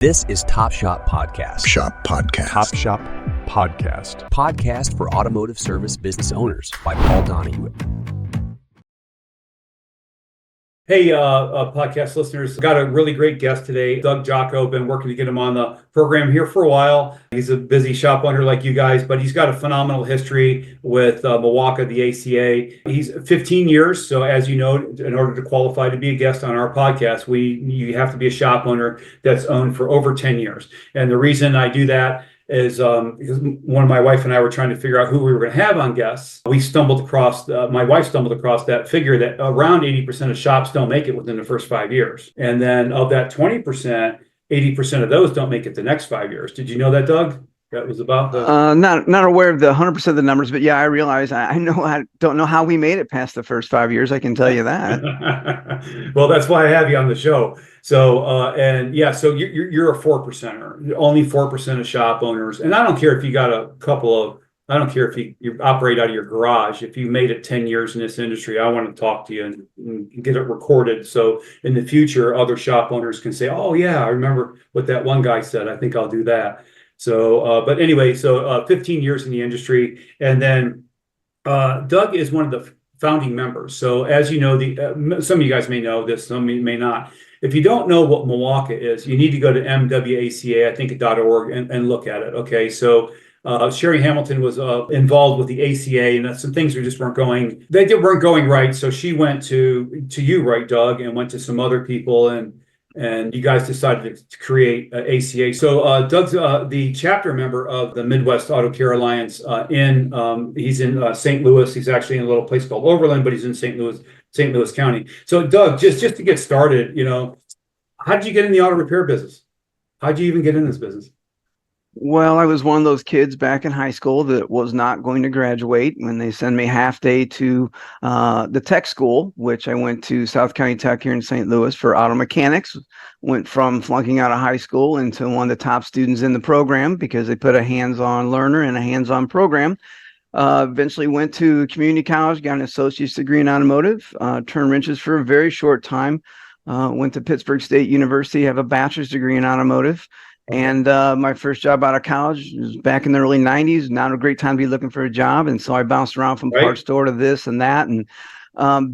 This is Top Shop Podcast. Shop Podcast. Top Shop Podcast. Podcast for automotive service business owners by Paul Donahue. Hey, podcast listeners, got a really great guest today, Doug Jacquot. Been working to get him on the program here for a while. He's a busy shop owner like you guys, but he's got a phenomenal history with MWACA, the ACA. He's 15 years. So as you know, in order to qualify to be a guest on our podcast, you have to be a shop owner that's owned for over 10 years. And the reason I do that is because when my wife and I were trying to figure out who we were going to have on guests, my wife stumbled across that figure that around 80% of shops don't make it within the first 5 years. And then of that 20%, 80% of those don't make it the next 5 years. Did you know that, Doug? That was about the... Not aware of the 100% of the numbers, but yeah, I realize I don't know how we made it past the first 5 years. I can tell you that. Well, that's why I have you on the show. So, so you're a 4%er, only 4% of shop owners. And I don't care if you got I don't care if you operate out of your garage. If you made it 10 years in this industry, I want to talk to you and get it recorded. So in the future, other shop owners can say, oh yeah, I remember what that one guy said. I think I'll do that. So, but anyway, 15 years in the industry. And then Doug is one of the founding members. So as you know, some of you guys may know this, some may not. If you don't know what MWACA is, you need to go to MWACA, I think .org, and look at it. Okay, so Sherry Hamilton was involved with the ACA, and some things weren't going right. So she went to you, right, Doug, and went to some other people, and you guys decided to create ACA. So Doug's the chapter member of the Midwest Auto Care Alliance. He's in St. Louis. He's actually in a little place called Overland, but he's in St. Louis County. So Doug, just to get started, how did you get in the auto repair business? How did you even get in this business? Well, I was one of those kids back in high school that was not going to graduate when they sent me half day to the tech school, which I went to South County Tech here in St. Louis for auto mechanics. Went from flunking out of high school into one of the top students in the program because they put a hands-on learner in a hands-on program. Eventually went to community college, got an associate's degree in automotive, turned wrenches for a very short time. Went to Pittsburgh State University, have a bachelor's degree in automotive. And my first job out of college was back in the early 90s. Not a great time to be looking for a job. And so I bounced around from parts store to this and that, and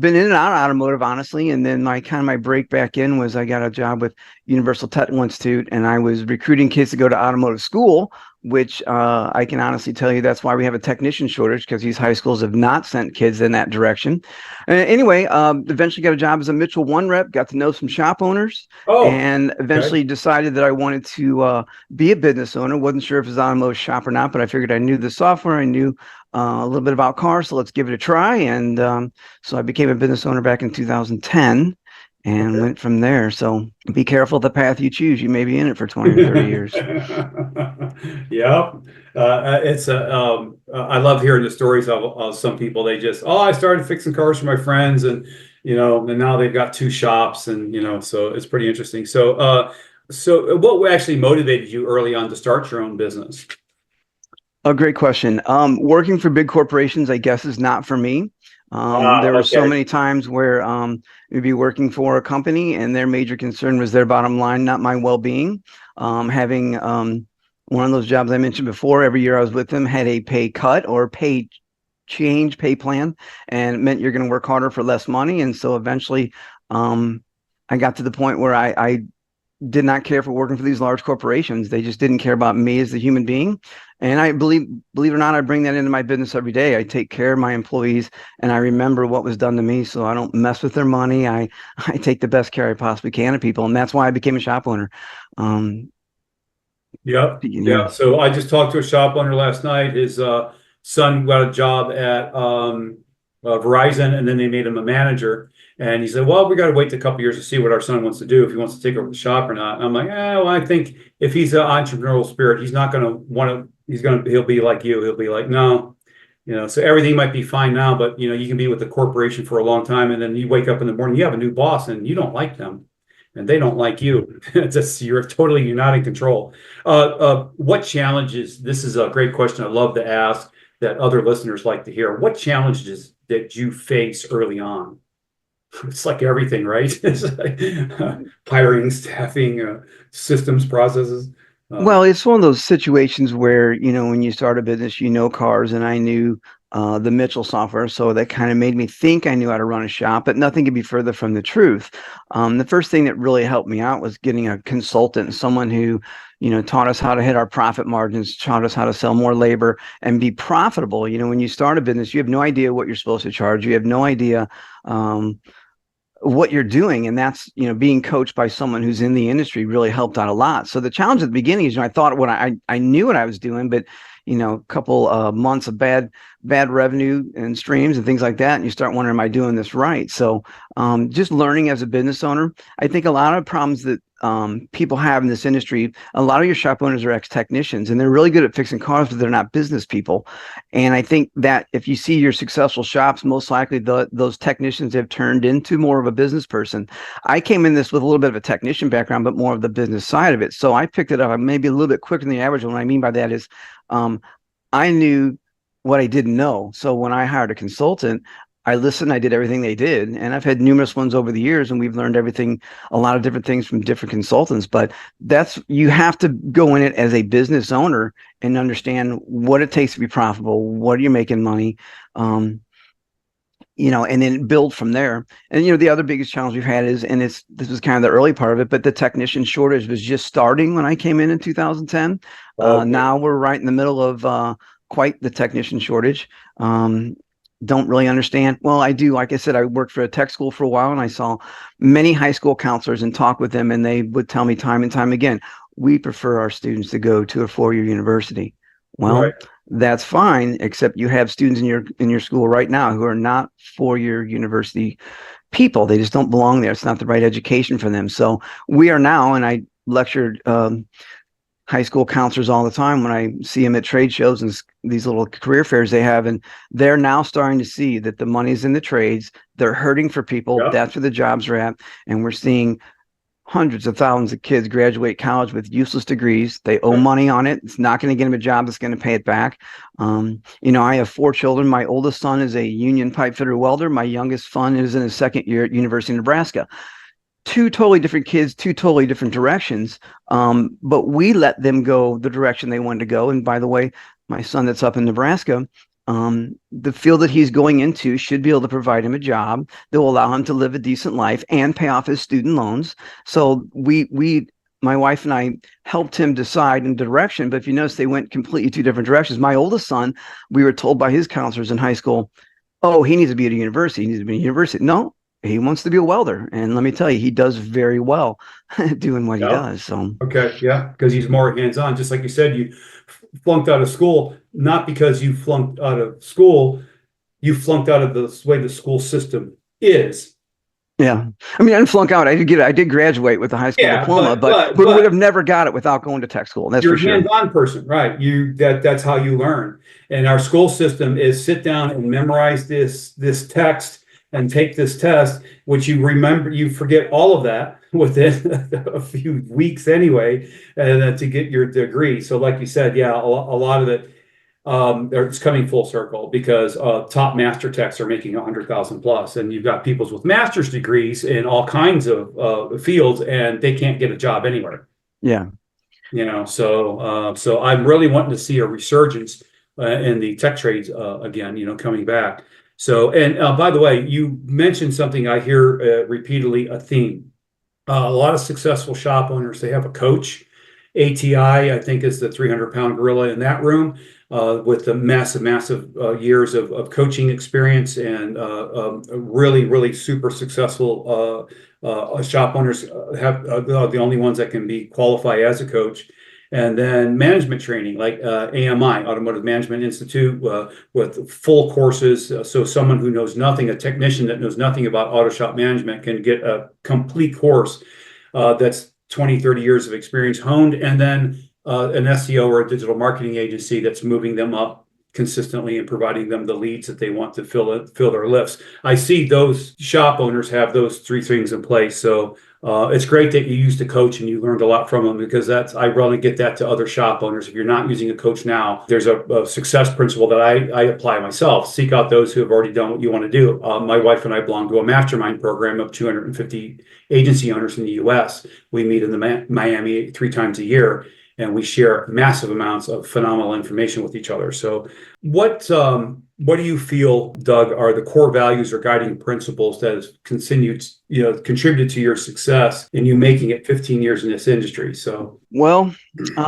been in and out of automotive, honestly. And then my break back in was I got a job with Universal Technical Institute, and I was recruiting kids to go to automotive school, which I can honestly tell you that's why we have a technician shortage, because these high schools have not sent kids in that direction. Anyway, eventually got a job as a Mitchell 1 rep, got to know some shop owners, and eventually decided that I wanted to be a business owner. Wasn't sure if it was an automotive shop or not, but I figured I knew the software, I knew a little bit about cars, so let's give it a try. And so I became a business owner back in 2010. And went from there. So be careful the path you choose. You may be in it for 20 or 30 years. Yeah. I love hearing the stories of some people. They just, I started fixing cars for my friends, and, and now they've got 2 shops, and, so it's pretty interesting. So what actually motivated you early on to start your own business? A great question. Working for big corporations, I guess, is not for me. There were so many times where we'd be working for a company and their major concern was their bottom line, not my well-being. Having one of those jobs I mentioned before, every year I was with them had a pay cut or pay plan, and it meant you're going to work harder for less money. And so eventually I got to the point where I did not care for working for these large corporations. They just didn't care about me as a human being. And I believe it or not, I bring that into my business every day. I take care of my employees, and I remember what was done to me, so I don't mess with their money. I take the best care I possibly can of people, and that's why I became a shop owner. Yeah. So I just talked to a shop owner last night. His son got a job at Verizon, and then they made him a manager. And he said, well, we got to wait a couple years to see what our son wants to do, if he wants to take over the shop or not. And I'm like, well, I think if he's an entrepreneurial spirit, he's not going to want to, he'll be like you. He'll be like, no, so everything might be fine now, but, you can be with the corporation for a long time. And then you wake up in the morning, you have a new boss, and you don't like them, and they don't like you. You're not in control. What challenges, this is a great question I love to ask that other listeners like to hear. What challenges did you face early on? It's like everything, right? It's like, hiring, staffing, systems, processes. Well, it's one of those situations where, when you start a business, cars, and I knew the Mitchell software. So that kind of made me think I knew how to run a shop, but nothing could be further from the truth. The first thing that really helped me out was getting a consultant, someone who, taught us how to hit our profit margins, taught us how to sell more labor and be profitable. When you start a business, you have no idea what you're supposed to charge. You have no idea. What you're doing, and that's being coached by someone who's in the industry really helped out a lot. So the challenge at the beginning is, I thought what I knew what I was doing, but a couple months of bad revenue and streams and things like that, and you start wondering, am I doing this right? So just learning as a business owner. I think a lot of problems that people have in this industry, a lot of your shop owners are ex-technicians, and they're really good at fixing cars, but they're not business people. And I think that if you see your successful shops, most likely those technicians have turned into more of a business person. I came in this with a little bit of a technician background, but more of the business side of it. So I picked it up maybe a little bit quicker than the average. And what I mean by that is I knew what I didn't know. So when I hired a consultant, I listened, I did everything they did. And I've had numerous ones over the years, and we've learned everything, a lot of different things from different consultants. But you have to go in it as a business owner and understand what it takes to be profitable, what are you making money, and then build from there. And, the other biggest challenge we've had is, and this was kind of the early part of it, but the technician shortage was just starting when I came in 2010. Okay. Now we're right in the middle of quite the technician shortage. Don't really understand. Well, I do. Like I said, I worked for a tech school for a while, and I saw many high school counselors and talk with them, and they would tell me time and time again, we prefer our students to go to a four-year university. Well, Right. that's fine, except you have students in your school right now who are not four-year university people. They just don't belong there. It's not the right education for them. So we are now, and I lectured high school counselors all the time when I see them at trade shows and these little career fairs they have, and they're now starting to see that the money's in the trades. They're hurting for people. Yep. That's where the jobs are at, and we're seeing hundreds of thousands of kids graduate college with useless degrees. They owe money on it. It's not going to get them a job that's going to pay it back. I have 4 children. My oldest son is a union pipe fitter welder. My youngest son is in his second year at University of Nebraska. 2 totally different kids, 2 totally different directions. But we let them go the direction they wanted to go. And by the way, my son that's up in Nebraska, the field that he's going into should be able to provide him a job that will allow him to live a decent life and pay off his student loans. So my wife and I helped him decide in direction. But if you notice, they went completely 2 different directions. My oldest son, we were told by his counselors in high school, oh, he needs to be at a university. He needs to be at a university. No. He wants to be a welder, and let me tell you, he does very well doing what he does. So Okay, yeah, because he's more hands-on. Just like you said, you flunked out of school, not because you flunked out of school, you flunked out of the way the school system is. yeah, I mean, I didn't flunk out. I did graduate with a high school diploma, but would have never got it without going to tech school. That's you're for sure. a hands-on person, right? That's how you learn. And our school system is sit down and memorize this text and take this test, which you forget all of that within a few weeks anyway, and then to get your degree. So like you said, yeah, a lot of it, it's coming full circle because top master techs are making 100,000 plus, and you've got people with master's degrees in all kinds of fields, and they can't get a job anywhere. Yeah. So I'm really wanting to see a resurgence in the tech trades again, coming back. So, and by the way, you mentioned something I hear repeatedly, a theme. A lot of successful shop owners, they have a coach. ATI, I think, is the 300-pound gorilla in that room with the massive years of coaching experience, and really super successful shop owners have the only ones that can be qualified as a coach. And then management training, like AMI, Automotive Management Institute, with full courses. So someone who knows nothing, a technician that knows nothing about auto shop management, can get a complete course that's 20, 30 years of experience honed. And then an SEO or a digital marketing agency that's moving them up consistently and providing them the leads that they want to fill their lifts. I see those shop owners have those three things in place. So it's great that you used a coach and you learned a lot from them, because I really get that to other shop owners. If you're not using a coach now, there's a success principle that I apply myself. Seek out those who have already done what you want to do. My wife and I belong to a mastermind program of 250 agency owners in the US. We meet in the Miami 3 times a year, and we share massive amounts of phenomenal information with each other. So what do you feel, Doug, are the core values or guiding principles that has contributed to your success in you making it 15 years in this industry? So, well,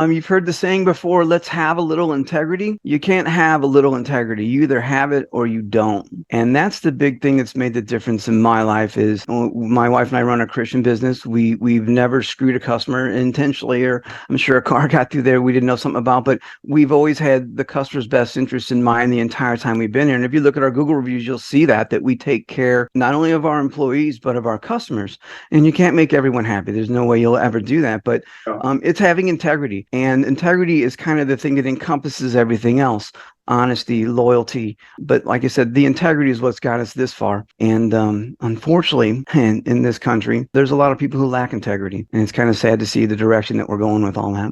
you've heard the saying before, let's have a little integrity. You can't have a little integrity. You either have it or you don't. And that's the big thing that's made the difference in my life. Is my wife and I run a Christian business. We've never screwed a customer intentionally, or I'm sure a car got through there we didn't know something about, but we've always had the customer's best interest in mind the entire time we've been here. And if you look at our Google reviews, you'll see that we take care not only of our employees, but of our customers. And you can't make everyone happy. There's no way you'll ever do that. But it's having integrity. And integrity is kind of the thing that encompasses everything else. Honesty, loyalty. But like I said, the integrity is what's got us this far. And unfortunately, in this country, there's a lot of people who lack integrity. And it's kind of sad to see the direction that we're going with all that.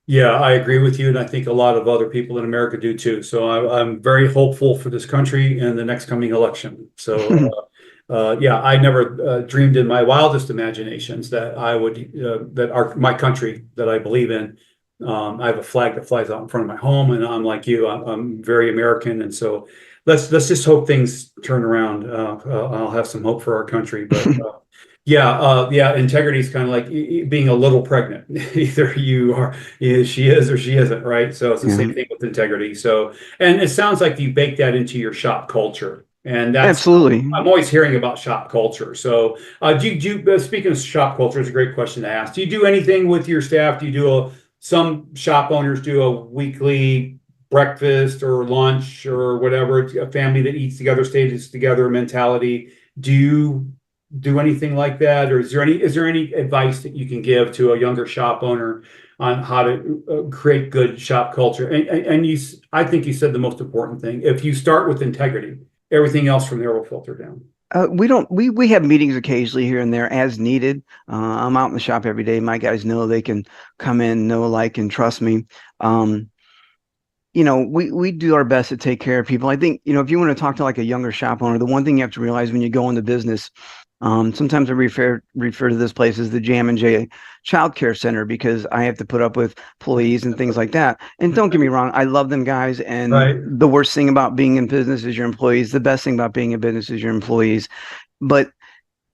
Yeah, I agree with you. And I think a lot of other people in America do too. So I'm very hopeful for this country and the next coming election. So yeah, I never dreamed in my wildest imaginations that my country that I believe in. I have a flag that flies out in front of my home, and I'm like you. I'm very American, and so let's just hope things turn around. I'll have some hope for our country, but yeah, integrity is kind of like being a little pregnant. Either she is or she isn't, right? So it's the same thing with integrity. So, and it sounds like you bake that into your shop culture. And that's absolutely. I'm always hearing about shop culture. So, speaking of shop culture, it's a great question to ask. Do you do anything with your staff? Do you do some shop owners do a weekly breakfast or lunch or whatever? It's a family that eats together, stays together mentality. Do you do anything like that, or is there any advice that you can give to a younger shop owner on how to create good shop culture? And I think you said the most important thing. If you start with integrity, everything else from there will filter down. We have meetings occasionally here and there as needed. I'm out in the shop every day. My guys know they can come in, know, like, and trust me. We do our best to take care of people. I think, if you want to talk to like a younger shop owner, the one thing you have to realize when you go into business, sometimes I refer to this place as the Jammin Child Care Center, because I have to put up with employees and things like that. And don't get me wrong, I love them guys. And the worst thing about being in business is your employees. The best thing about being in business is your employees. But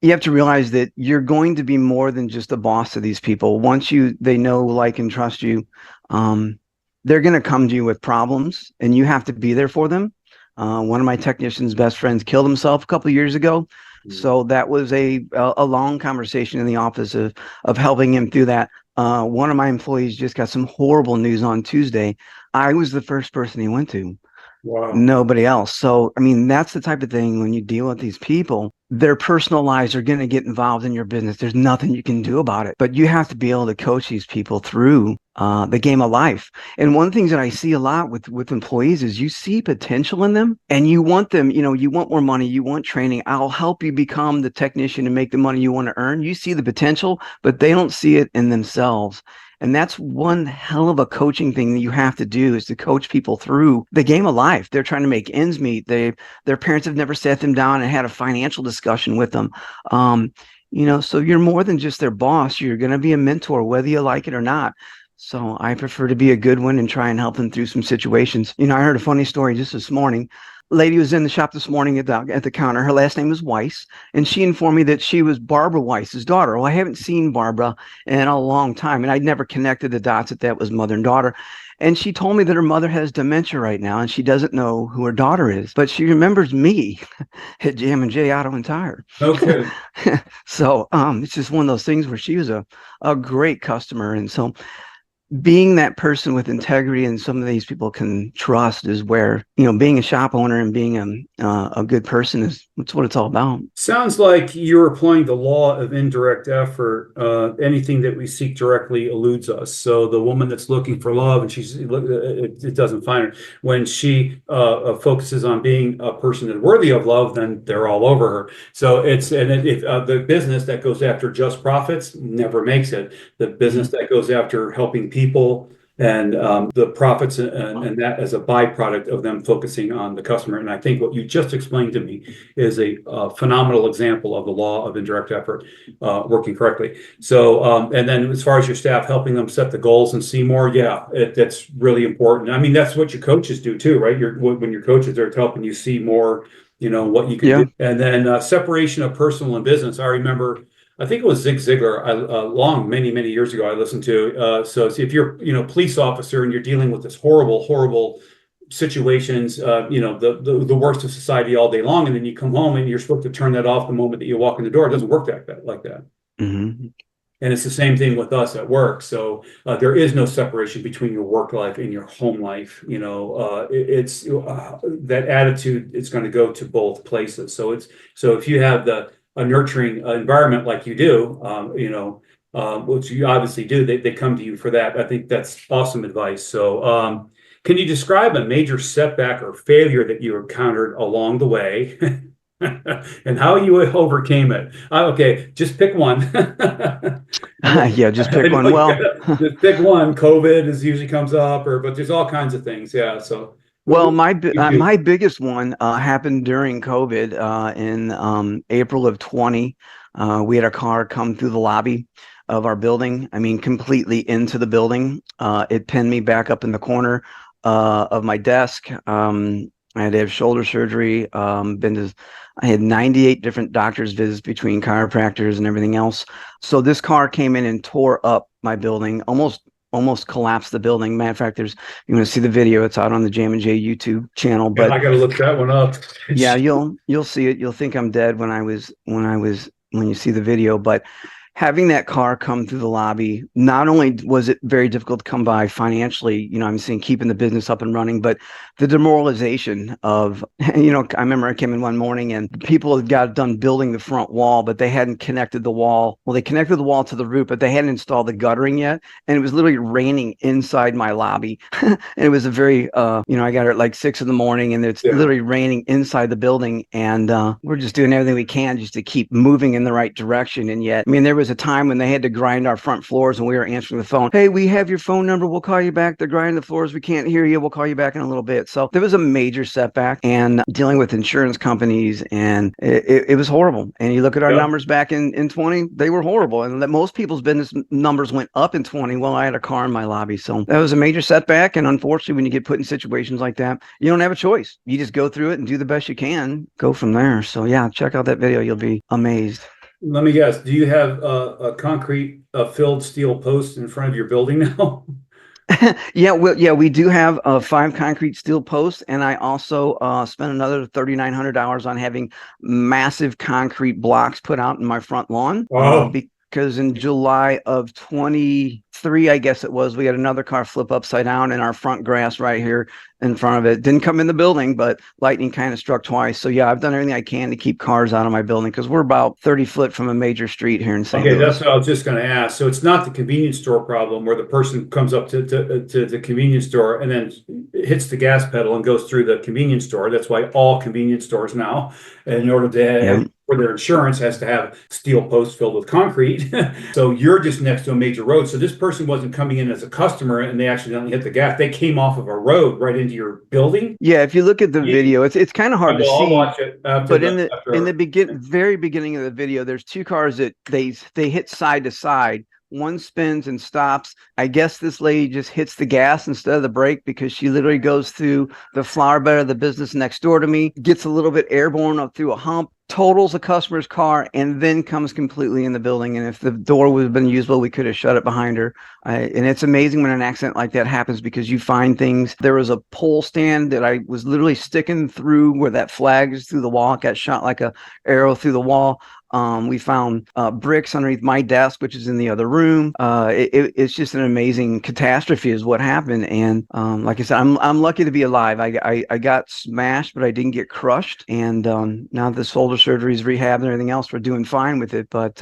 you have to realize that you're going to be more than just a boss to these people. Once they know, like, and trust you, they're going to come to you with problems, and you have to be there for them. One of my technician's best friends killed himself a couple of years ago. So that was a long conversation in the office of helping him through that. One of my employees just got some horrible news on Tuesday. I was the first person he went to. Wow. Nobody else. So, I mean, that's the type of thing when you deal with these people, their personal lives are going to get involved in your business. There's nothing you can do about it, but you have to be able to coach these people through the game of life. And one of the things that I see a lot with employees is you see potential in them, and you want them, you want more money, you want training. I'll help you become the technician and make the money you want to earn. You see the potential, but they don't see it in themselves. And that's one hell of a coaching thing that you have to do, is to coach people through the game of life. They're trying to make ends meet. Their parents have never sat them down and had a financial discussion with them. So you're more than just their boss. You're going to be a mentor, whether you like it or not. So I prefer to be a good one and try and help them through some situations. I heard a funny story just this morning. Lady was in the shop this morning at the counter. Her last name was Weiss, and she informed me that she was Barbara Weiss's daughter. Well, I haven't seen Barbara in a long time, and I'd never connected the dots that was mother and daughter. And she told me that her mother has dementia right now, and she doesn't know who her daughter is, but she remembers me at Jammin Auto and Tire. Okay. So it's just one of those things where she was a great customer, and so being that person with integrity and some of these people can trust is where, being a shop owner and being a good person that's what it's all about. Sounds like you're applying the law of indirect effort. Anything that we seek directly eludes us. So the woman that's looking for love and it doesn't find her. When she focuses on being a person that's worthy of love, then they're all over her. So if the business that goes after just profits never makes it. The business that goes after helping people and the profits and that as a byproduct of them focusing on the customer. And I think what you just explained to me is a phenomenal example of the law of indirect effort working correctly. So, and then as far as your staff helping them set the goals and see more, that's really important. I mean, that's what your coaches do too, right? When your coaches are helping you see more, what you can do. And then separation of personal and business. I remember, I think it was Zig Ziglar, many years ago, I listened to. So if you're, police officer and you're dealing with this horrible situations, the worst of society all day long, and then you come home and you're supposed to turn that off the moment that you walk in the door. It doesn't work like that. Mm-hmm. And it's the same thing with us at work. So there is no separation between your work life and your home life. It's that attitude is going to go to both places. So if you have a nurturing environment like you do, which you obviously do, they come to you for that. I think that's awesome advice. So can you describe a major setback or failure that you encountered along the way and how you overcame it? Okay, just pick one. Yeah, just pick one. Well, just pick one. COVID usually comes up, but there's all kinds of things. Yeah, so. Well, my biggest one happened during COVID in April of 20. We had a car come through the lobby of our building. I mean, completely into the building. It pinned me back up in the corner of my desk. I had to have shoulder surgery. I had 98 different doctor's visits between chiropractors and everything else. So this car came in and tore up my building, almost collapsed the building. Matter of fact, you want to see the video, it's out on the Jammin YouTube channel. But I gotta look that one up. Yeah, you'll see it. You'll think I'm dead when you see the video. But having that car come through the lobby, not only was it very difficult to come by financially, I'm saying keeping the business up and running, but the demoralization of, I remember I came in one morning and people had got done building the front wall, but they hadn't connected the wall. Well, they connected the wall to the roof, but they hadn't installed the guttering yet. And it was literally raining inside my lobby. And it was a very, I got it at like 6 a.m. and it's literally raining inside the building. And we're just doing everything we can just to keep moving in the right direction. And yet, there was a time when they had to grind our front floors and we were answering the phone. Hey, we have your phone number. We'll call you back. They're grinding the floors. We can't hear you. We'll call you back in a little bit. So there was a major setback and dealing with insurance companies, and it was horrible. And you look at our numbers back in 20, they were horrible. And that most people's business numbers went up in 20. Well, I had a car in my lobby. So that was a major setback. And unfortunately, when you get put in situations like that, you don't have a choice. You just go through it and do the best you can, go from there. So yeah, check out that video. You'll be amazed. Let me guess. Do you have a concrete filled steel post in front of your building now? We do have 5 concrete steel posts, and I also spent another $3,900 on having massive concrete blocks put out in my front lawn. Because in July of 23, I guess it was, we had another car flip upside down in our front grass right here in front of it. Didn't come in the building, but lightning kind of struck twice. So yeah, I've done everything I can to keep cars out of my building because we're about 30 foot from a major street here in St. Louis. That's what I was just going to ask. So it's not the convenience store problem where the person comes up to the convenience store and then hits the gas pedal and goes through the convenience store. That's why all convenience stores now, in order to for their insurance, has to have steel posts filled with concrete. So you're just next to a major road. So this person wasn't coming in as a customer and they accidentally hit the gas. They came off of a road right into your building. Yeah, if you look at the video, it's kind of hard to see. I'll watch it but in the very beginning of the video, there's 2 cars that they hit side to side. One spins and stops. I guess this lady just hits the gas instead of the brake because she literally goes through the flower bed of the business next door to me, gets a little bit airborne up through a hump, totals a customer's car, and then comes completely in the building. And if the door would have been usable, we could have shut it behind her. And it's amazing when an accident like that happens because you find things. There was a pole stand that I was literally sticking through where that flag is through the wall. It got shot like a arrow through the wall. We found bricks underneath my desk, which is in the other room. It's just an amazing catastrophe is what happened. And like I said, I'm lucky to be alive. I got smashed, but I didn't get crushed. And now the shoulder surgery is rehab and everything else, we're doing fine with it. But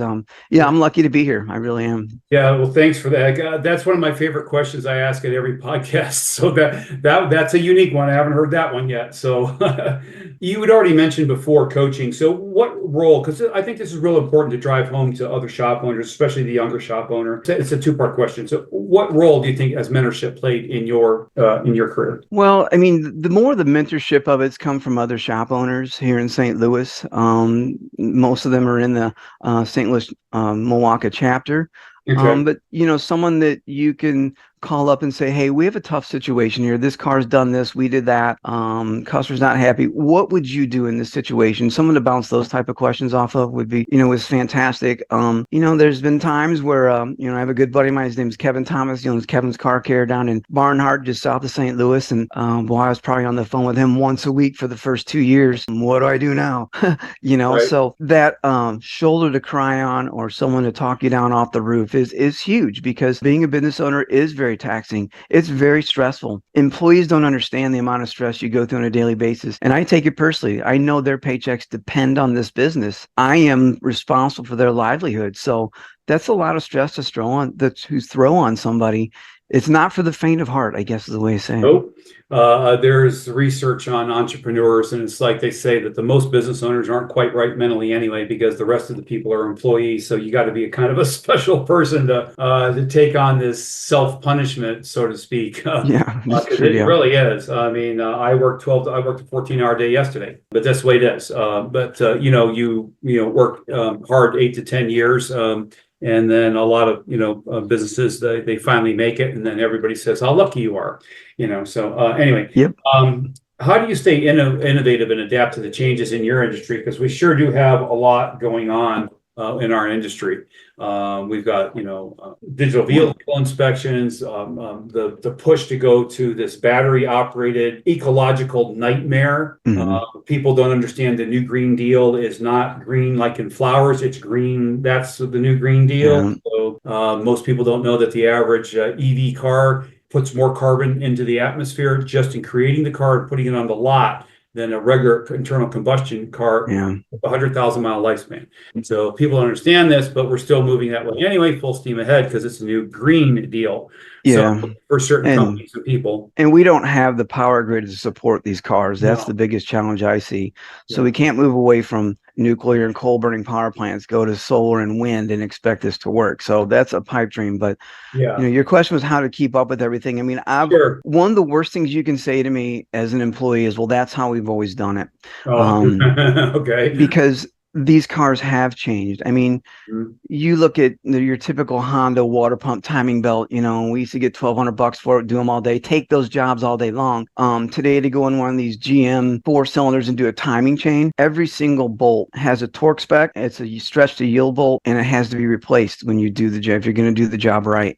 yeah, I'm lucky to be here. I really am. Yeah, well, thanks for that. That's one of my favorite questions I ask at every podcast. So that's a unique one. I haven't heard that one yet. So you had already mentioned before coaching. So what role? Because I think this is real important to drive home to other shop owners, especially the younger shop owner. It's a two-part question. So what role do you think has mentorship played in your career? Well, I mean, the more the mentorship of it's come from other shop owners here in St. Louis. Most of them are in the St. Louis MWACA chapter. Okay. But someone that you can call up and say, hey, we have a tough situation here. This car's done this, we did that. Customer's not happy. What would you do in this situation? Someone to bounce those type of questions off of would be, was fantastic. There's been times where, I have a good buddy of mine, his name's Kevin Thomas, it's Kevin's Car Care down in Barnhart, just south of St. Louis. And I was probably on the phone with him once a week for the first 2 years. What do I do now? Right. So that shoulder to cry on or someone to talk you down off the roof is huge, because being a business owner is very taxing. It's very stressful. Employees don't understand the amount of stress you go through on a daily basis. And I take it personally. I know their paychecks depend on this business. I am responsible for their livelihood. So that's a lot of stress to throw on somebody. It's not for the faint of heart, I guess is the way to say it. Nope. There's research on entrepreneurs, and it's like they say that the most business owners aren't quite right mentally anyway, because the rest of the people are employees. So you got to be a kind of a special person to take on this self-punishment, so to speak. Yeah, that's true, It really is. I mean, I worked a 14-hour day yesterday, but that's the way it is. You work hard 8 to 10 years. And then a lot of businesses, they finally make it, and then everybody says how lucky you are, So anyway, Yep. How do you stay innovative and adapt to the changes in your industry? Because we sure do have a lot going on in our industry. We've got digital vehicle inspections, the push to go to this battery operated ecological nightmare. Mm-hmm. People don't understand the new Green Deal is not green like in flowers, it's green. That's the new Green Deal. Yeah. So most people don't know that the average EV car puts more carbon into the atmosphere just in creating the car and putting it on the lot than a regular internal combustion car with a 100,000-mile lifespan. So people don't understand this, but we're still moving that way anyway, full steam ahead, because it's a new Green Deal. Yeah. So for certain companies and people. And we don't have the power grid to support these cars. That's No. the biggest challenge I see. So we can't move away from nuclear and coal burning power plants, go to solar and wind and expect this to work. So that's a pipe dream. But your question was how to keep up with everything. I mean, one of the worst things you can say to me as an employee is, well, that's how we've always done it. Okay. Because these cars have changed. I mean, you look at your typical Honda water pump timing belt, we used to get $1,200 for it, do them all day, take those jobs all day long. Today, to go in one of these GM 4-cylinders and do a timing chain, every single bolt has a torque spec. It's a stretch to yield bolt, and it has to be replaced when you do the job, if you're going to do the job right.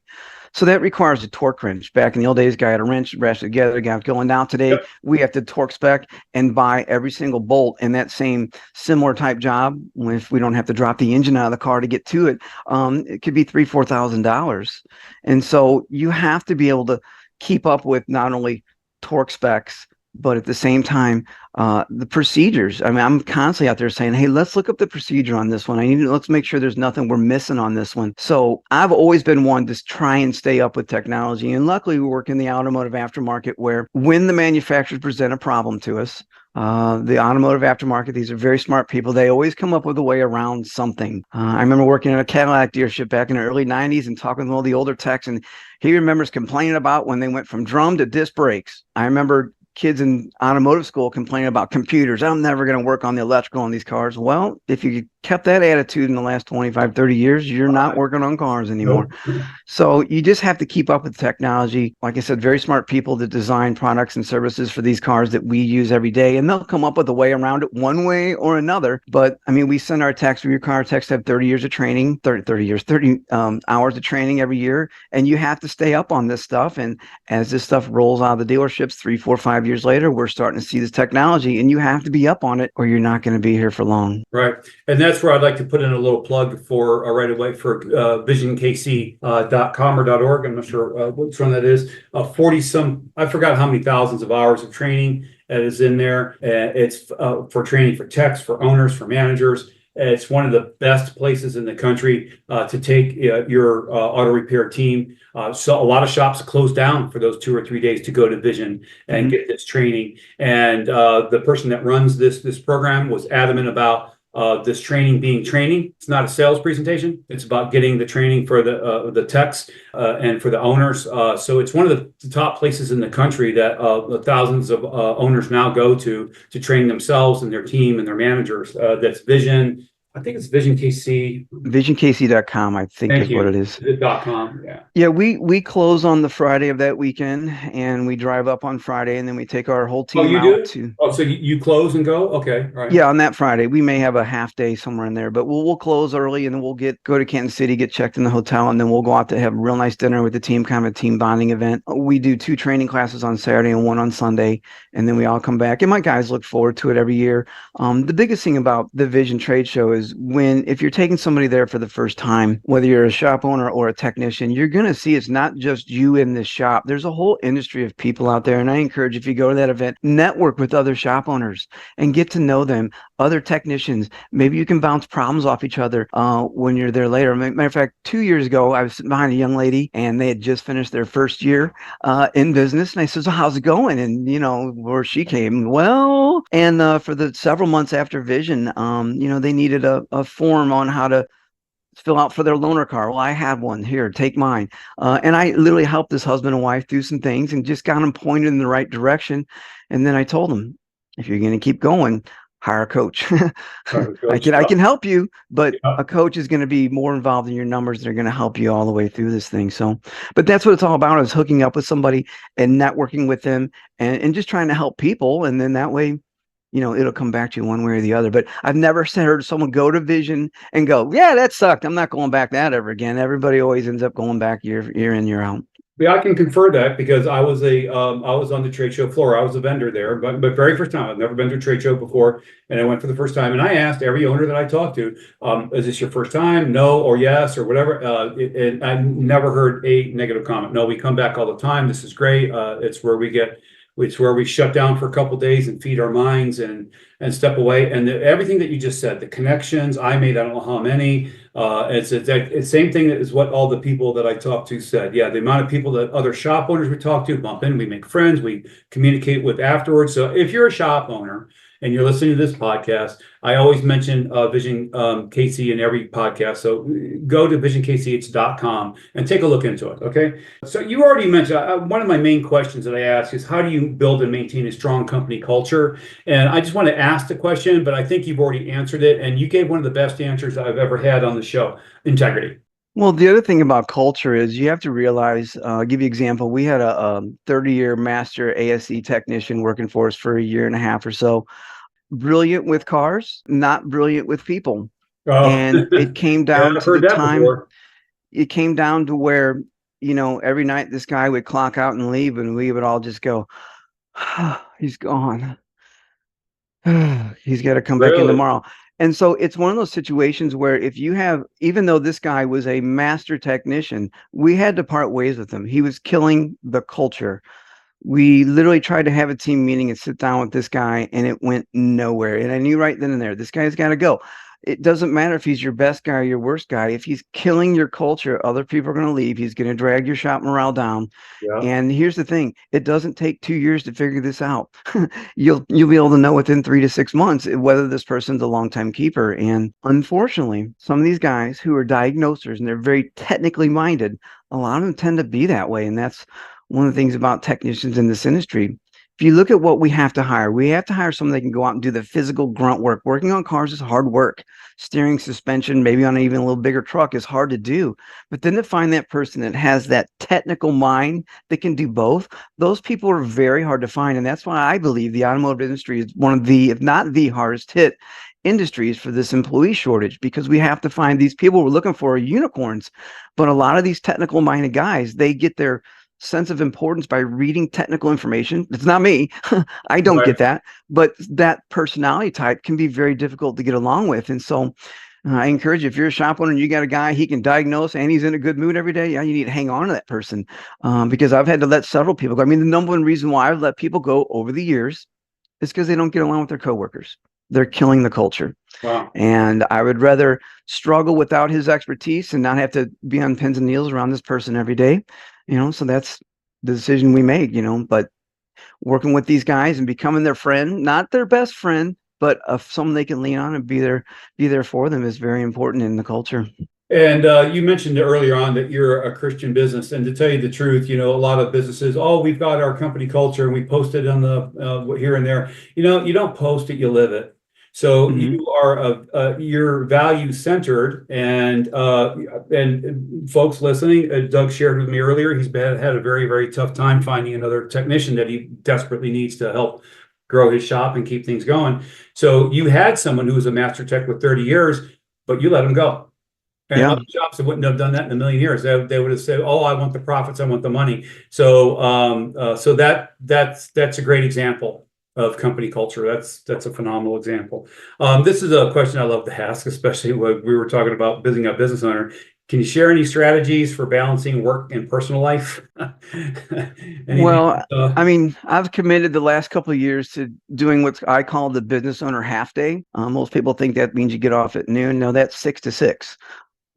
So that requires a torque wrench. Back in the old days, guy had a wrench, brash together, the guy was going down. Today, we have to torque spec and buy every single bolt in that same similar type job. If we don't have to drop the engine out of the car to get to it, it could be $3,000-$4,000. And so you have to be able to keep up with not only torque specs, but at the same time, the procedures. I mean, I'm constantly out there saying, hey, let's look up the procedure on this one. Let's make sure there's nothing we're missing on this one. So I've always been one to try and stay up with technology. And luckily, we work in the automotive aftermarket, where when the manufacturers present a problem to us, the automotive aftermarket, these are very smart people. They always come up with a way around something. I remember working at a Cadillac dealership back in the early 90s and talking with all the older techs. And he remembers complaining about when they went from drum to disc brakes. I remember kids in automotive school complaining about computers. I'm never going to work on the electrical on these cars. Well, if you kept that attitude in the last 25, 30 years, you're not working on cars anymore. Nope. So you just have to keep up with technology. Like I said, very smart people that design products and services for these cars that we use every day, and they'll come up with a way around it one way or another. But I mean, we send our techs, your car techs have 30 years of training, 30 hours of training every year. And you have to stay up on this stuff. And as this stuff rolls out of the dealerships 3, 4, 5 years later, we're starting to see this technology, and you have to be up on it or you're not going to be here for long. Right. And that's that's where I'd like to put in a little plug for right away for visionkc.com or .org. I'm not sure which one that is. 40 some, I forgot how many thousands of hours of training that is in there. It's for training for techs, for owners, for managers. It's one of the best places in the country to take your auto repair team. So a lot of shops close down for those 2 or 3 days to go to Vision and get this training. And the person that runs this program was adamant about this training being training. It's not a sales presentation. It's about getting the training for the techs and for the owners. So it's one of the top places in the country that the thousands of owners now go to train themselves and their team and their managers. That's Vision. I think it's Vision KC. VisionKC.com, I think is what it is. .com, yeah. Yeah, we close on the Friday of that weekend, and we drive up on Friday, and then we take our whole team out to. Oh, so you close and go? Okay, right. Yeah, on that Friday, we may have a half day somewhere in there, but we'll close early, and then we'll go to Kansas City, get checked in the hotel, and then we'll go out to have a real nice dinner with the team, kind of a team bonding event. We do 2 training classes on Saturday and 1 on Sunday, and then we all come back. And my guys look forward to it every year. The biggest thing about the Vision Trade Show is if you're taking somebody there for the first time, whether you're a shop owner or a technician, you're going to see it's not just you in this shop. There's a whole industry of people out there. And I encourage, if you go to that event, network with other shop owners and get to know them, other technicians. Maybe you can bounce problems off each other when you're there later. Matter of fact, 2 years ago, I was sitting behind a young lady and they had just finished their first year in business. And I said, so how's it going? And, where she came, well, and for the several months after Vision, they needed a form on how to fill out for their loaner car. Well, I had one. Here, take mine. And I literally helped this husband and wife do some things and just got them pointed in the right direction. And then I told them, if you're going to keep going, hire a coach. I can help you, but a coach is going to be more involved in your numbers. They're going to help you all the way through this thing. So, but that's what it's all about, is hooking up with somebody and networking with them and just trying to help people. And then that way, it'll come back to you one way or the other. But I've never heard someone go to Vision and go, yeah, that sucked, I'm not going back that ever again. Everybody always ends up going back year in, year out. Yeah, I can confirm that because I was on the trade show floor. I was a vendor there, but very first time. I've never been to a trade show before, and I went for the first time. And I asked every owner that I talked to, "Is this your first time? No, or yes, or whatever." And I never heard a negative comment. No, we come back all the time. This is great. It's where we shut down for a couple of days and feed our minds and step away. And everything that you just said, the connections I made, I don't know how many. It's the same thing as what all the people that I talked to said. Yeah, the amount of people that other shop owners we talk to bump in, we make friends, we communicate with afterwards. So if you're a shop owner and you're listening to this podcast, I always mention Vision KC in every podcast. So go to visionkch.com and take a look into it. Okay. So you already mentioned one of my main questions that I ask is, how do you build and maintain a strong company culture? And I just want to ask the question, but I think you've already answered it. And you gave one of the best answers I've ever had on the show: integrity. Well, the other thing about culture is you have to realize, I'll give you an example. We had a 30-year master ASE technician working for us for a year and a half or so. Brilliant with cars, not brilliant with people. Oh. And it came down to the time. Before. It came down to where, every night this guy would clock out and leave, and we would all just go, he's gone. He's got to come back in tomorrow. And so it's one of those situations where even though this guy was a master technician, we had to part ways with him. He was killing the culture. We literally tried to have a team meeting and sit down with this guy, and it went nowhere. And I knew right then and there, this guy's got to go. It doesn't matter if he's your best guy or your worst guy. If he's killing your culture, other people are going to leave. He's going to drag your shop morale down. Yeah. And here's the thing. It doesn't take 2 years to figure this out. You'll be able to know within 3 to 6 months whether this person's a longtime keeper. And unfortunately, some of these guys who are diagnosers and they're very technically minded, a lot of them tend to be that way. And that's one of the things about technicians in this industry. If you look at what we have to hire someone that can go out and do the physical grunt work. Working on cars is hard work. Steering, suspension, maybe on an even a little bigger truck is hard to do. But then to find that person that has that technical mind that can do both, those people are very hard to find. And that's why I believe the automotive industry is one of the, if not the hardest hit industries for this employee shortage, because we have to find these people we're looking for are unicorns. But a lot of these technical minded guys, they get their sense of importance by reading technical information. It's not me. I don't Right. get that, but that personality type can be very difficult to get along with. And so I encourage you, if you're a shop owner and you got a guy he can diagnose and he's in a good mood every day, yeah, you need to hang on to that person, because I've had to let several people go. I mean, the number one reason why I've let people go over the years is because they don't get along with their coworkers. They're killing the culture. Wow. And I would rather struggle without his expertise and not have to be on pins and needles around this person every day. So that's the decision we make, but working with these guys and becoming their friend, not their best friend, but someone they can lean on and be there for them is very important in the culture. And you mentioned earlier on that you're a Christian business, and to tell you the truth, a lot of businesses, oh, we've got our company culture and we post it on the here and there. You don't post it, you live it. So you are you're value centered, and folks listening, Doug shared with me earlier, he's had a very, very tough time finding another technician that he desperately needs to help grow his shop and keep things going. So you had someone who was a master tech with 30 years, but you let him go. And Yeah. other shops that wouldn't have done that in a million years. They would have said, "Oh, I want the profits, I want the money." So that's a great example of company culture. That's a phenomenal example. This is a question I love to ask, especially when we were talking about being a business owner. Can you share any strategies for balancing work and personal life? Well, uh, I mean, I've committed the last couple of years to doing what I call the business owner half day. Most people think that means you get off at noon. No, that's 6 to 6.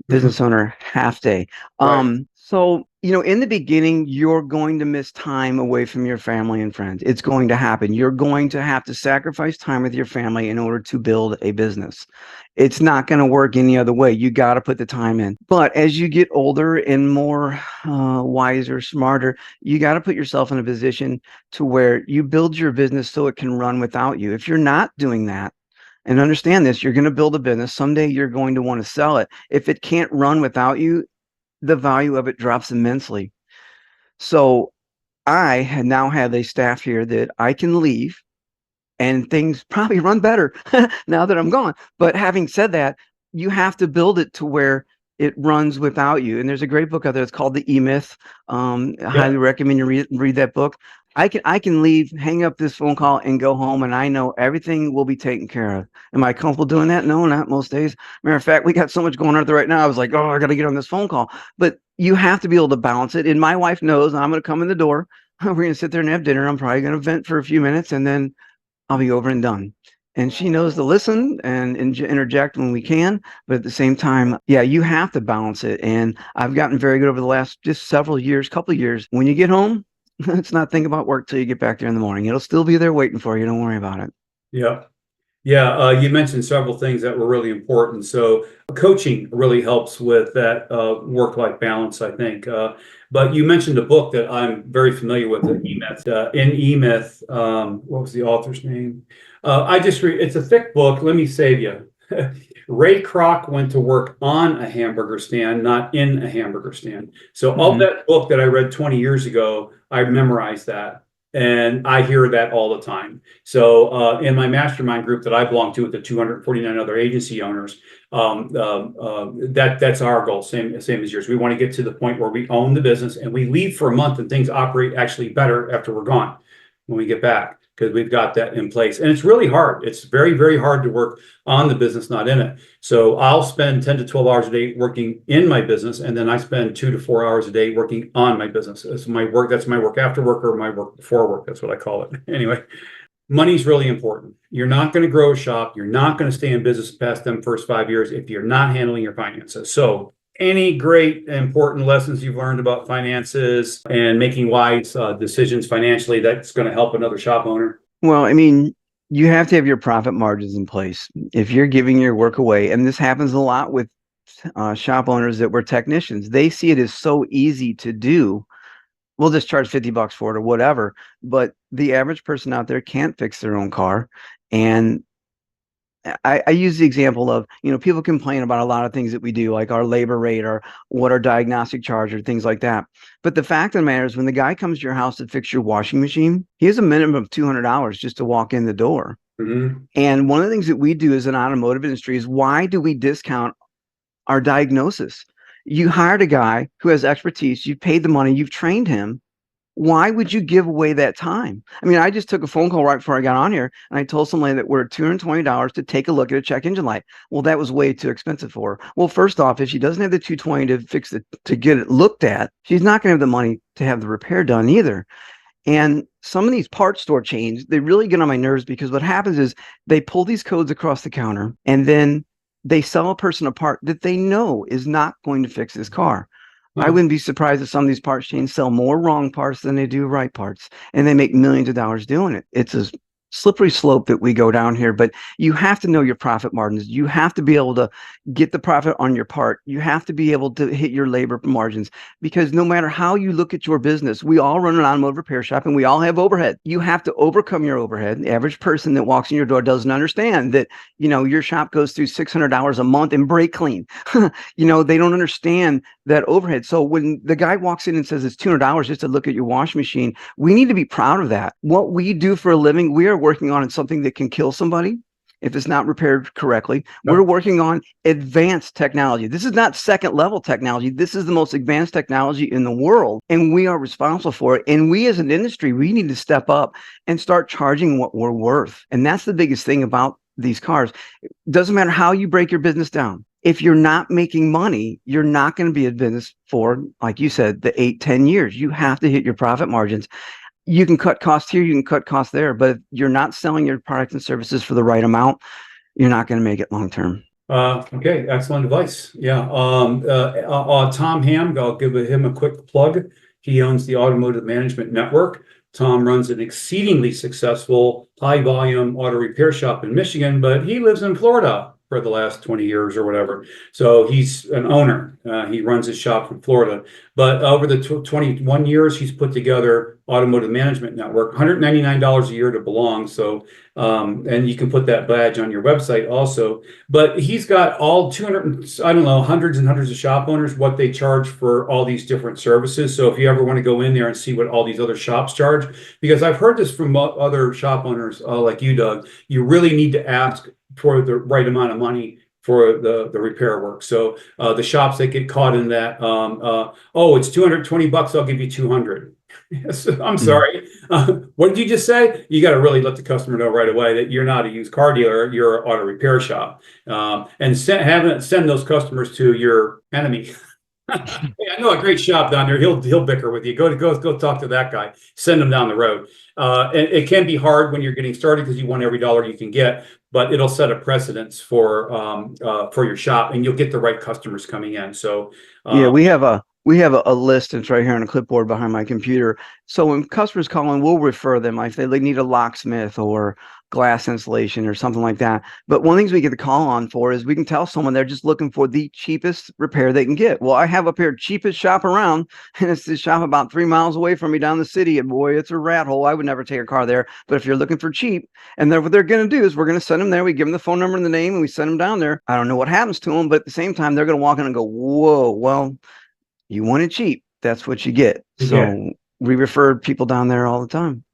Business owner half day. Right. So, in the beginning, you're going to miss time away from your family and friends. It's going to happen. You're going to have to sacrifice time with your family in order to build a business. It's not going to work any other way. You got to put the time in. But as you get older and more wiser, smarter, you got to put yourself in a position to where you build your business so it can run without you. If you're not doing that, and understand this, you're going to build a business. Someday you're going to want to sell it. If it can't run without you, the value of it drops immensely. So I now have a staff here that I can leave and things probably run better now that I'm gone. But having said that, you have to build it to where it runs without you. And there's a great book out there. It's called The E-Myth. I highly recommend you read that book. I can leave, hang up this phone call, and go home, and I know everything will be taken care of. Am I comfortable doing that? No, not most days. Matter of fact, we got so much going on right now. I was like, oh, I got to get on this phone call. But you have to be able to balance it. And my wife knows I'm going to come in the door. We're going to sit there and have dinner. I'm probably going to vent for a few minutes, and then I'll be over and done. And she knows to listen and interject when we can. But at the same time, yeah, you have to balance it. And I've gotten very good over the last just several years, couple of years. When you get home, let's not think about work till you get back there in the morning. It'll still be there waiting for you. Don't worry about it. Yeah. Yeah, you mentioned several things that were really important. So coaching really helps with that work-life balance, I think. But you mentioned a book that I'm very familiar with, the E-Myth. In E-Myth, what was the author's name? I just read. It's a thick book. Let me save you. Ray Kroc went to work on a hamburger stand, not in a hamburger stand. So all that book that I read 20 years ago, I memorized that. And I hear that all the time. So in my mastermind group that I belong to with the 249 other agency owners, that's our goal, same as yours. We want to get to the point where we own the business and we leave for a month and things operate actually better after we're gone when we get back, because we've got that in place. And it's really hard. It's very, very hard to work on the business, not in it. So I'll spend 10 to 12 hours a day working in my business, and then I spend 2 to 4 hours a day working on my business. It's my work. That's my work after work, or my work before work. That's what I call it. Anyway, money's really important. You're not going to grow a shop. You're not going to stay in business past them first 5 years if you're not handling your finances. So any great important lessons you've learned about finances and making wise decisions financially that's going to help another shop owner? Well, I mean, you have to have your profit margins in place. If you're giving your work away, and this happens a lot with shop owners that were technicians, they see it as so easy to do. We'll just charge $50 for it or whatever. But the average person out there can't fix their own car. And I use the example of, people complain about a lot of things that we do, like our labor rate or what our diagnostic charge or things like that. But the fact of the matter is, when the guy comes to your house to fix your washing machine, he has a minimum of $200 just to walk in the door. And one of the things that we do as an automotive industry is, why do we discount our diagnosis? You hired a guy who has expertise, you paid the money, you've trained him, Why would you give away that time? I mean, I just took a phone call right before I got on here, and I told somebody that we're $220 to take a look at a check engine light. Well, that was way too expensive for her. Well, first off, if she doesn't have the 220 to fix it, to get it looked at, she's not going to have the money to have the repair done either. And some of these parts store chains, they really get on my nerves, because what happens is they pull these codes across the counter, and then they sell a person a part that they know is not going to fix this car. I wouldn't be surprised if some of these parts chains sell more wrong parts than they do right parts, and they make millions of dollars doing it. It's a slippery slope that we go down here, but you have to know your profit margins. You have to be able to get the profit on your part. You have to be able to hit your labor margins, because no matter how you look at your business, we all run an automotive repair shop and we all have overhead. You have to overcome your overhead. The average person that walks in your door doesn't understand that, your shop goes through $600 a month in brake clean. They don't understand that overhead. So when the guy walks in and says it's $200 just to look at your washing machine, we need to be proud of that. What we do for a living, we are working on something that can kill somebody if it's not repaired correctly. We're working on advanced technology. This is not second level technology. This is the most advanced technology in the world, and we are responsible for it. And we as an industry, we need to step up and start charging what we're worth. And that's the biggest thing about these cars. It doesn't matter how you break your business down. If you're not making money, you're not going to be in business for, like you said, the 8-10 years. You have to hit your profit margins. You can cut costs here, you can cut costs there, but if you're not selling your products and services for the right amount, you're not going to make it long term. Okay, excellent advice. Yeah. Tom Ham, I'll give him a quick plug. He owns the Automotive Management Network. Tom runs an exceedingly successful high volume auto repair shop in Michigan, but he lives in Florida for the last 20 years or whatever. So he's an owner. He runs his shop from Florida. But over the 21 years, he's put together Automotive Management Network, $199 a year to belong. So, and you can put that badge on your website also. But he's got all 200, I don't know, hundreds and hundreds of shop owners, what they charge for all these different services. So if you ever want to go in there and see what all these other shops charge, because I've heard this from other shop owners like you, Doug, you really need to ask for the right amount of money for the repair work. So the shops that get caught in that, it's $220, I'll give you 200. Yes, I'm sorry. What did you just say? You got to really let the customer know right away that you're not a used car dealer, you're an auto repair shop, and send those customers to your enemy. Hey, I know a great shop down there. He'll bicker with you. Go talk to that guy. Send him down the road. And it can be hard when you're getting started because you want every dollar you can get, but it'll set a precedence for your shop, and you'll get the right customers coming in. So yeah, we have a list that's right here on a clipboard behind my computer. So when customers call in, we'll refer them if they need a locksmith or glass installation or something like that. But one of the things we get the call on for is we can tell someone they're just looking for the cheapest repair they can get. Well, I have up here cheapest shop around, and it's this shop about 3 miles away from me down the city. And boy, it's a rat hole. I would never take a car there. But if you're looking for cheap, and what they're going to do is we're going to send them there. We give them the phone number and the name, and we send them down there. I don't know what happens to them, but at the same time, they're going to walk in and go, whoa, well, you want it cheap. That's what you get. So we refer people down there all the time.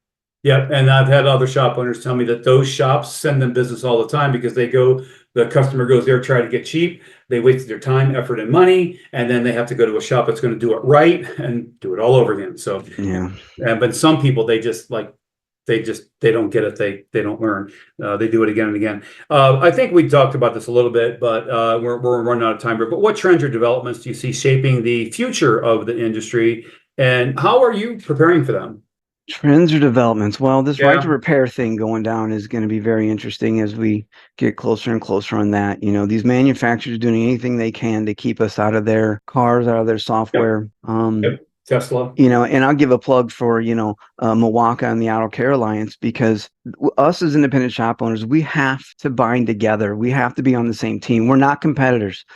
Yeah, and I've had other shop owners tell me that those shops send them business all the time because the customer goes there, try to get cheap. They wasted their time, effort, and money, and then they have to go to a shop that's going to do it right and do it all over again. So yeah, but some people they don't get it. They don't learn. They do it again and again. I think we talked about this a little bit, but we're running out of time here. But what trends or developments do you see shaping the future of the industry, and how are you preparing for them? Trends or developments? Well, this right to repair thing going down is going to be very interesting as we get closer and closer on that. These manufacturers are doing anything they can to keep us out of their cars, out of their software. Tesla. And I'll give a plug for, MWACA and the Auto Care Alliance, because us as independent shop owners, we have to bind together. We have to be on the same team. We're not competitors.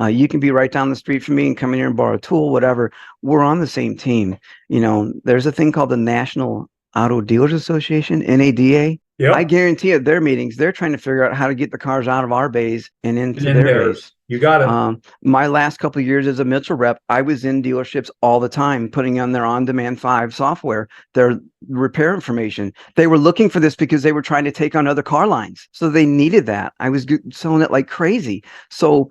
You can be right down the street from me and come in here and borrow a tool, whatever. We're on the same team. There's a thing called the National Auto Dealers Association, NADA. Yep. I guarantee at their meetings, they're trying to figure out how to get the cars out of our bays and into their bays. You got it. My last couple of years as a Mitchell rep, I was in dealerships all the time, putting on their on-demand 5 software, their repair information. They were looking for this because they were trying to take on other car lines. So they needed that. I was selling it like crazy. So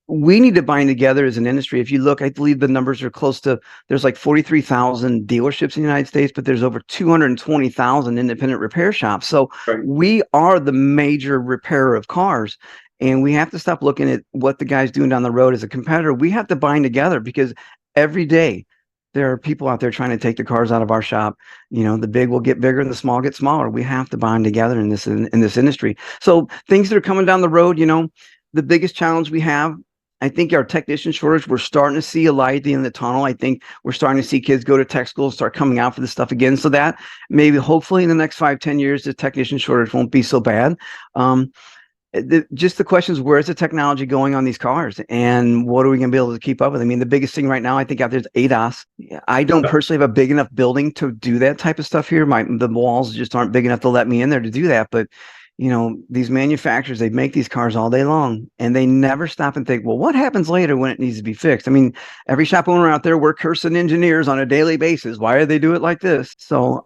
we need to bind together as an industry. If you look, I believe the numbers are close to, there's like 43,000 dealerships in the United States, but there's over 220,000 independent repair shops. So Right. we are the major repairer of cars. And we have to stop looking at what the guy's doing down the road as a competitor. We have to bind together because every day there are people out there trying to take the cars out of our shop. The big will get bigger and the small get smaller. We have to bind together in this industry. So things that are coming down the road, the biggest challenge we have, I think, our technician shortage. We're starting to see a light at the end of the tunnel. I think we're starting to see kids go to tech school, start coming out for this stuff again. So that maybe hopefully in the next 5-10 years, the technician shortage won't be so bad. Just the question is, where's the technology going on these cars, and what are we going to be able to keep up with? I mean, the biggest thing right now, I think, out there is ADAS. I don't personally have a big enough building to do that type of stuff here. The walls just aren't big enough to let me in there to do that. But these manufacturers, they make these cars all day long, and they never stop and think, well, what happens later when it needs to be fixed? I mean, every shop owner out there, we're cursing engineers on a daily basis. Why do they do it like this? So,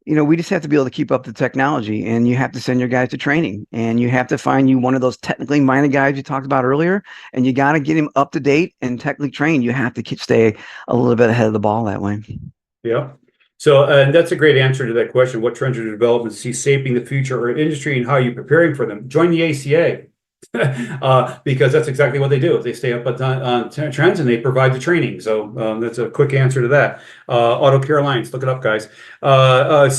we just have to be able to keep up the technology, and you have to send your guys to training, and you have to find you one of those technically minded guys you talked about earlier, and you got to get him up to date and technically trained. You have to stay a little bit ahead of the ball that way. Yeah. So, and that's a great answer to that question. What trends or developments see shaping the future or industry, and how are you preparing for them? Join the ACA. Because that's exactly what they do. They stay up on trends and they provide the training. So that's a quick answer to that. Auto Care Alliance, look it up, guys. I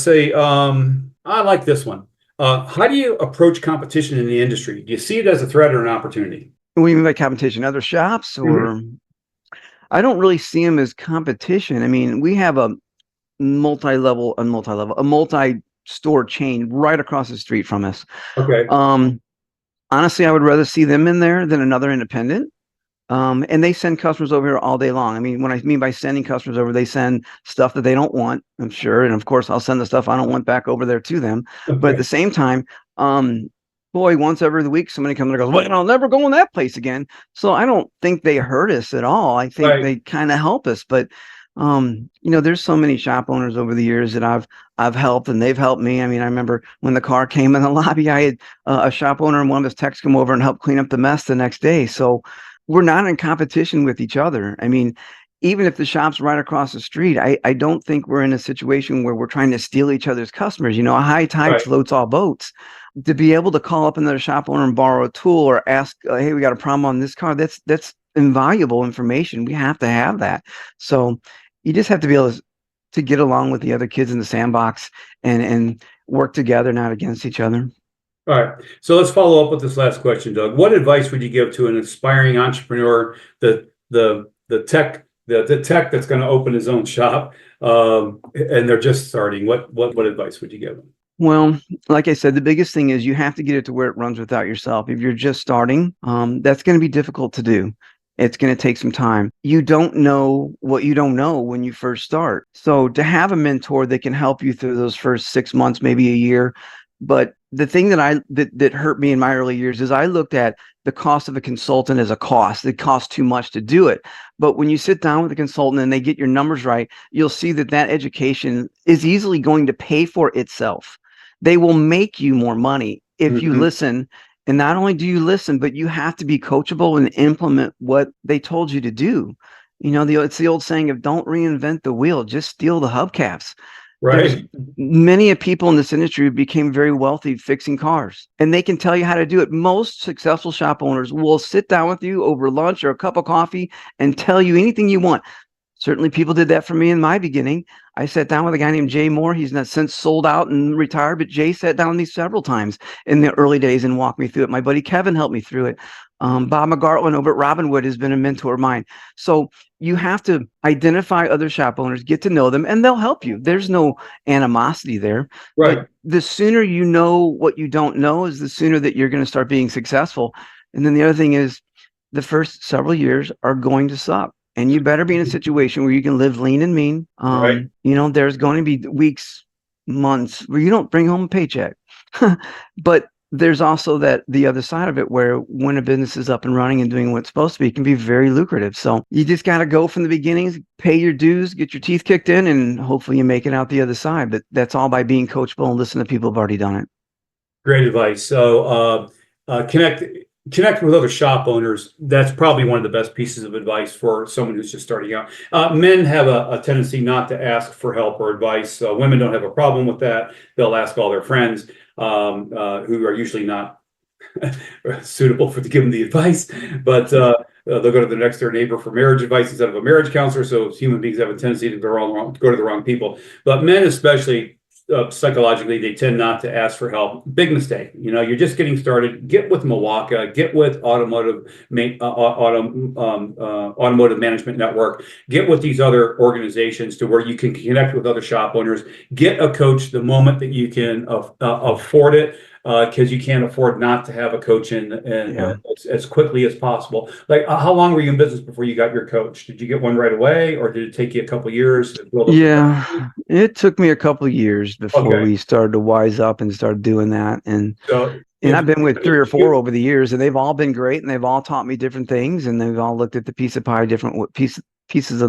like this one. How do you approach competition in the industry? Do you see it as a threat or an opportunity? What do you mean by competition? Other shops, or I don't really see them as competition. I mean, we have a multi-store chain right across the street from us. Okay. Honestly, I would rather see them in there than another independent. And they send customers over here all day long. I mean, when I mean by sending customers over, they send stuff that they don't want, I'm sure. And of course, I'll send the stuff I don't want back over there to them. Okay. But at the same time, once every week, somebody comes and goes, well, I'll never go in that place again. So I don't think they hurt us at all. I think they kind of help us. But there's so many shop owners over the years that I've helped, and they've helped me. I mean, I remember when the car came in the lobby, I had a shop owner and one of his techs come over and help clean up the mess the next day. So we're not in competition with each other. I mean, even if the shop's right across the street, I don't think we're in a situation where we're trying to steal each other's customers. A high tide floats all boats. To be able to call up another shop owner and borrow a tool or ask, hey, we got a problem on this car, that's invaluable information. We have to have that. So you just have to be able to get along with the other kids in the sandbox and work together, not against each other. All right. So let's follow up with this last question, Doug. What advice would you give to an aspiring entrepreneur, the tech that's going to open his own shop, and they're just starting? What advice would you give them? Well, like I said, the biggest thing is you have to get it to where it runs without yourself. If you're just starting, that's going to be difficult to do. It's going to take some time. You don't know what you don't know when you first start. So to have a mentor that can help you through those first 6 months, maybe a year. But the thing that hurt me in my early years is I looked at the cost of a consultant as a cost. It costs too much to do it. But when you sit down with a consultant and they get your numbers right, you'll see that education is easily going to pay for itself. They will make you more money if you listen. And not only do you listen, but you have to be coachable and implement what they told you to do. It's the old saying of don't reinvent the wheel, just steal the hubcaps. Right. There's many people in this industry who became very wealthy fixing cars, and they can tell you how to do it. Most successful shop owners will sit down with you over lunch or a cup of coffee and tell you anything you want. Certainly people did that for me in my beginning. I sat down with a guy named Jay Moore. He's not since sold out and retired, but Jay sat down with me several times in the early days and walked me through it. My buddy Kevin helped me through it. Bob McGartland over at Robinwood has been a mentor of mine. So you have to identify other shop owners, get to know them, and they'll help you. There's no animosity there. Right. But the sooner you know what you don't know is the sooner that you're going to start being successful. And then the other thing is the first several years are going to suck. And you better be in a situation where you can live lean and mean. Right. There's going to be weeks, months where you don't bring home a paycheck. But there's also the other side of it where when a business is up and running and doing what it's supposed to be, it can be very lucrative. So you just got to go from the beginnings, pay your dues, get your teeth kicked in, and hopefully you make it out the other side. But that's all by being coachable and listening to people who've already done it. Great advice. So connect connect with other shop owners. That's probably one of the best pieces of advice for someone who's just starting out. Men have a tendency not to ask for help or advice. Women don't have a problem with that. They'll ask all their friends who are usually not suitable to give them the advice, but they'll go to the next door neighbor for marriage advice instead of a marriage counselor. So human beings have a tendency to go to the wrong people. But men, especially psychologically, they tend not to ask for help. Big mistake. You're just getting started. Get with MWACA. Get with Automotive Management Network. Get with these other organizations to where you can connect with other shop owners. Get a coach the moment that you can afford it. Because you can't afford not to have a coach in as quickly as possible. Like, how long were you in business before you got your coach? Did you get one right away, or did it take you a couple of years to build up? Yeah, it took me a couple of years before we started to wise up and start doing that. And I've been with 3 or 4 over the years, and they've all been great, and they've all taught me different things, and they've all looked at the pieces of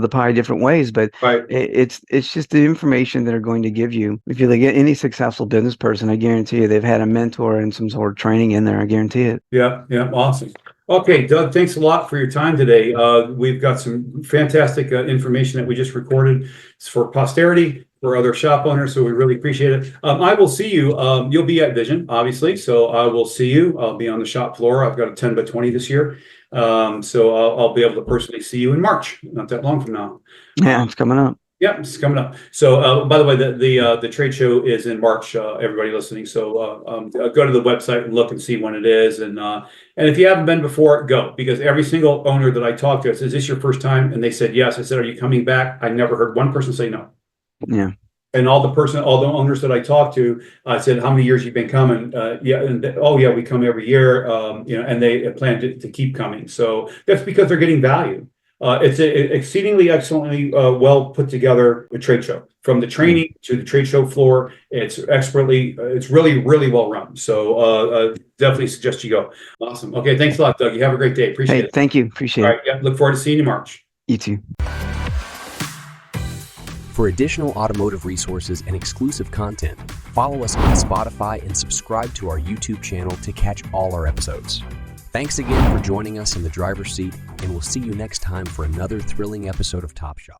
the pie different ways. But it's just the information that are going to give you. If you look at any successful business person, I guarantee you they've had a mentor and some sort of training in there. I guarantee it. Yeah, awesome. Okay, Doug, thanks a lot for your time today. We've got some fantastic information that we just recorded. It's for posterity, for other shop owners, so we really appreciate it. I will see you. You'll be at Vision, obviously, so I will see you. I'll be on the shop floor. I've got a 10x20 this year. So I'll be able to personally see you in March, not that long from now. Yeah, it's coming up. Yeah, it's coming up. So, by the way, the trade show is in March. Everybody listening, so go to the website and look and see when it is. And if you haven't been before, go, because every single owner that I talked to says, "Is this your first time?" And they said yes. I said, "Are you coming back?" I never heard one person say no. Yeah. And all the owners that I talked to, I said, "How many years you've been coming?" We come every year. And they plan to keep coming. So that's because they're getting value. It's an exceedingly excellently well put together trade show, from the training to the trade show floor. It's really, really well run. So definitely suggest you go. Awesome. Okay, thanks a lot, Doug. You have a great day. Appreciate it. Thank you. Appreciate it. All right. Yeah, look forward to seeing you in March. You too. For additional automotive resources and exclusive content, follow us on Spotify and subscribe to our YouTube channel to catch all our episodes. Thanks again for joining us in the driver's seat, and we'll see you next time for another thrilling episode of Top Shop.